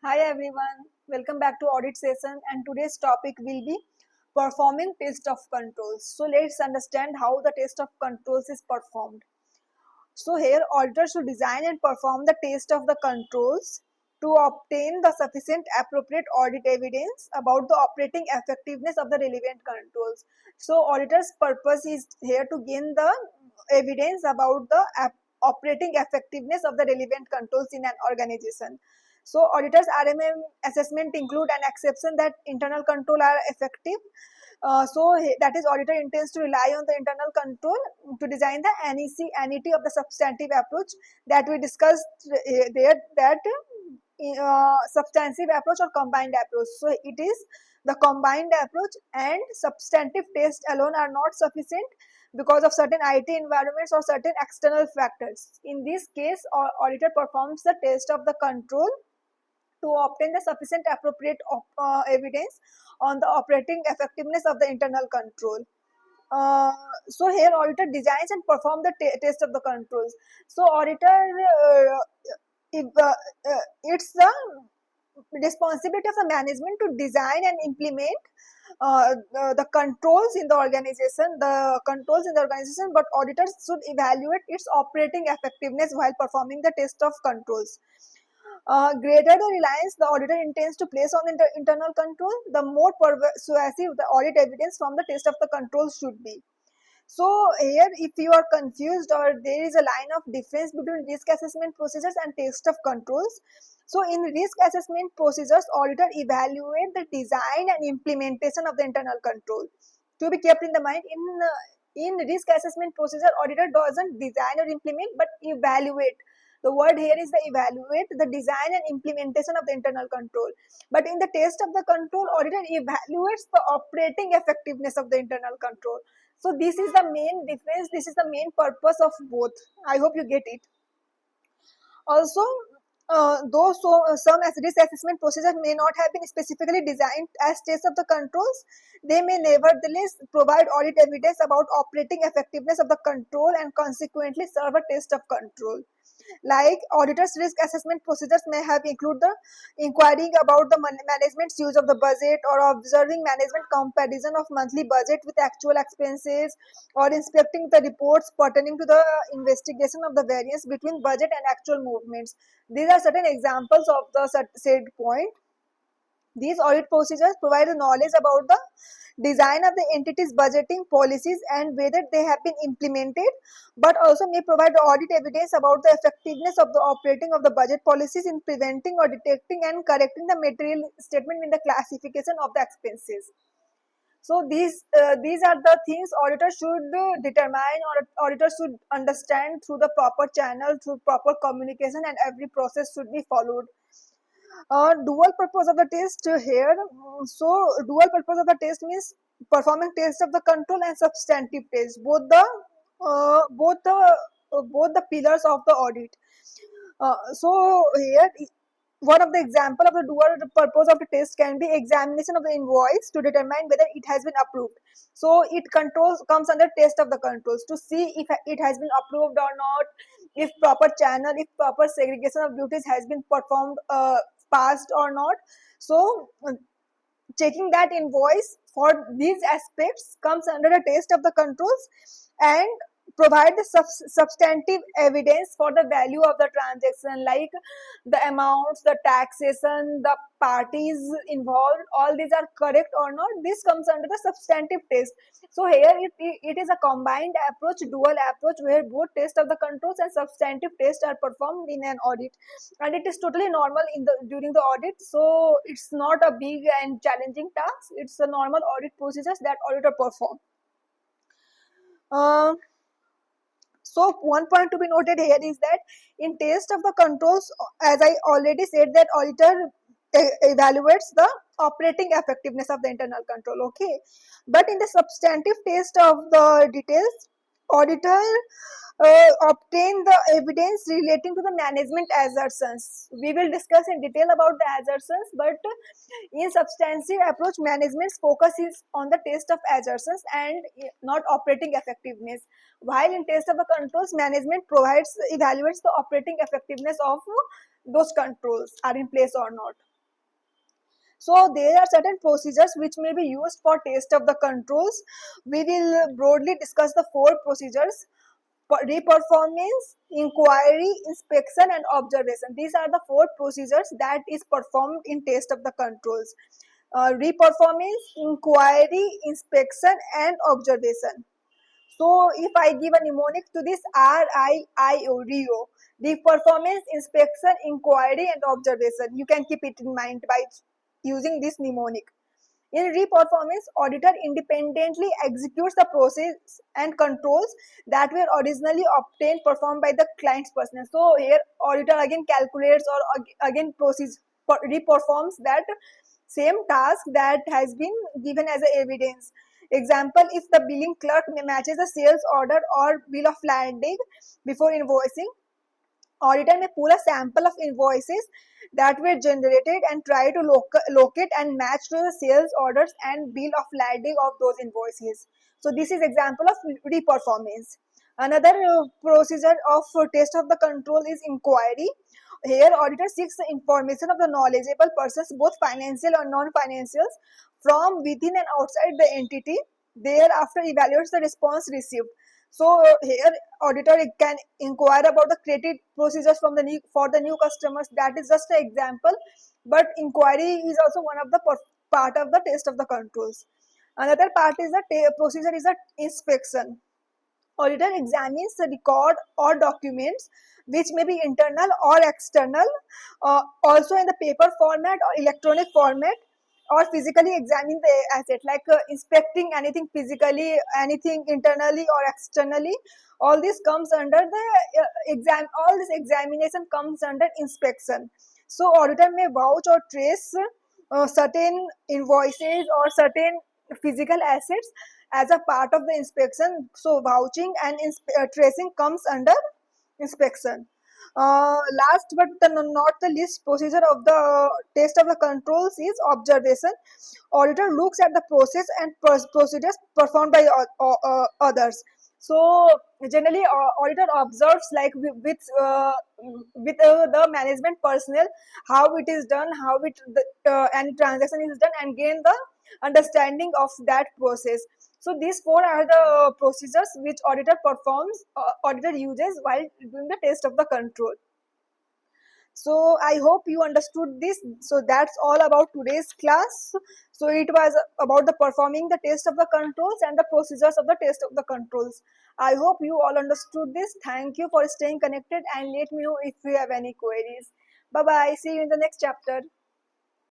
Hi everyone, welcome back to audit session and today's topic will be performing test of controls. So let's understand how the test of controls is performed. So here auditors should design and perform the test of the controls to obtain the sufficient appropriate audit evidence about the operating effectiveness of the relevant controls. So auditor's purpose is here to gain the evidence about the operating effectiveness of the relevant controls in an organization. So auditors RMM assessment include an exception that internal control are effective. That is auditor intends to rely on the internal control to design the NET of the substantive approach that we discussed there, that substantive approach or combined approach. So it is the combined approach, and substantive tests alone are not sufficient because of certain IT environments or certain external factors. In this case, auditor performs the test of the control to obtain the sufficient appropriate evidence on the operating effectiveness of the internal control. So here auditor designs and perform the test of the controls. So auditor, if, it's the responsibility of the management to design and implement the controls in the organization, but auditors should evaluate its operating effectiveness while performing the test of controls. Greater the reliance the auditor intends to place on the internal control, the more persuasive the audit evidence from the test of the controls should be. So here, if you are confused or there is a line of difference between risk assessment procedures and test of controls. So in risk assessment procedures, auditor evaluate the design and implementation of the internal control. To be kept in the mind, in risk assessment procedure, auditor doesn't design or implement but evaluate. The word here is the evaluate the design and implementation of the internal control. But in the test of the control, auditor evaluates the operating effectiveness of the internal control. So this is the main difference. This is the main purpose of both. I hope you get it. Also, some risk assessment procedures may not have been specifically designed as tests of the controls, they may nevertheless provide audit evidence about operating effectiveness of the control and consequently serve a test of control. Like auditors' risk assessment procedures may have include the inquiring about the management's use of the budget, or observing management comparison of monthly budget with actual expenses, or inspecting the reports pertaining to the investigation of the variance between budget and actual movements. These are certain examples of the said point. These audit procedures provide the knowledge about the design of the entity's budgeting policies and whether they have been implemented, but also may provide the audit evidence about the effectiveness of the operating of the budget policies in preventing or detecting and correcting the material statement in the classification of the expenses. So these are the things auditor should determine, or auditor should understand through the proper channel, through proper communication, and every process should be followed. Dual purpose of the test here. So dual purpose of the test means performing test of the control and substantive test, both the pillars of the audit. So here one of the example of the dual purpose of the test can be examination of the invoice to determine whether it has been approved. So it comes under test of the controls to see if it has been approved or not, if proper channel, if proper segregation of duties has been performed, passed or not. So checking that invoice for these aspects comes under the test of the controls, and provide the substantive evidence for the value of the transaction, like the amounts, the taxation, the parties involved, all these are correct or not. This comes under the substantive test. So here it is a combined approach, dual approach, where both test of the controls and substantive tests are performed in an audit, and it is totally normal during the audit. So it's not a big and challenging task. It's a normal audit procedures that auditor perform. So one point to be noted here is that in test of the controls, as I already said, that auditor evaluates the operating effectiveness of the internal control. Okay, but in the substantive test of the details, auditor obtain the evidence relating to the management assertions. We will discuss in detail about the assertions, but in substantive approach, management's focus is on the test of assertions and not operating effectiveness. While in test of the controls, management evaluates the operating effectiveness of those controls are in place or not. So there are certain procedures which may be used for test of the controls. We will broadly discuss the four procedures: reperformance, inquiry, inspection, and observation. These are the four procedures that is performed in test of the controls: reperformance, inquiry, inspection, and observation. So if I give a mnemonic to this, RIIO, RIO, the performance, inspection, inquiry, and observation, you can keep it in mind by using this mnemonic. In reperformance, auditor independently executes the process and controls that were originally obtained performed by the client's personnel. So here auditor again calculates or again proceeds reperforms that same task that has been given as a evidence. Example, if the billing clerk matches a sales order or bill of lading before invoicing, auditor may pull a sample of invoices that were generated and try to locate and match to the sales orders and bill of lading of those invoices. So this is example of reperformance. Another procedure of test of the control is inquiry. Here auditor seeks the information of the knowledgeable persons, both financial or non-financials, from within and outside the entity. Thereafter evaluates the response received. So here auditor can inquire about the credit procedures from the for the new customers. That is just an example, but inquiry is also one of the part of the test of the controls. Another part is the procedure is a inspection. Auditor examines the record or documents which may be internal or external, also in the paper format or electronic format, or physically examine the asset, like inspecting anything physically, anything internally or externally. All this comes under the all this examination comes under inspection. So auditor may vouch or trace certain invoices or certain physical assets as a part of the inspection. So vouching and tracing comes under inspection. Last but not the least procedure of the test of the controls is observation. Auditor looks at the process and procedures performed by others. So generally auditor observes, like with the management personnel, how it is done, how any transaction is done, and gain the understanding of that process. So these four are the procedures which auditor uses while doing the test of the control. So I hope you understood this. So that's all about today's class. So it was about the performing the test of the controls and the procedures of the test of the controls. I hope you all understood this. Thank you for staying connected, and let me know if you have any queries. Bye bye. See you in the next chapter.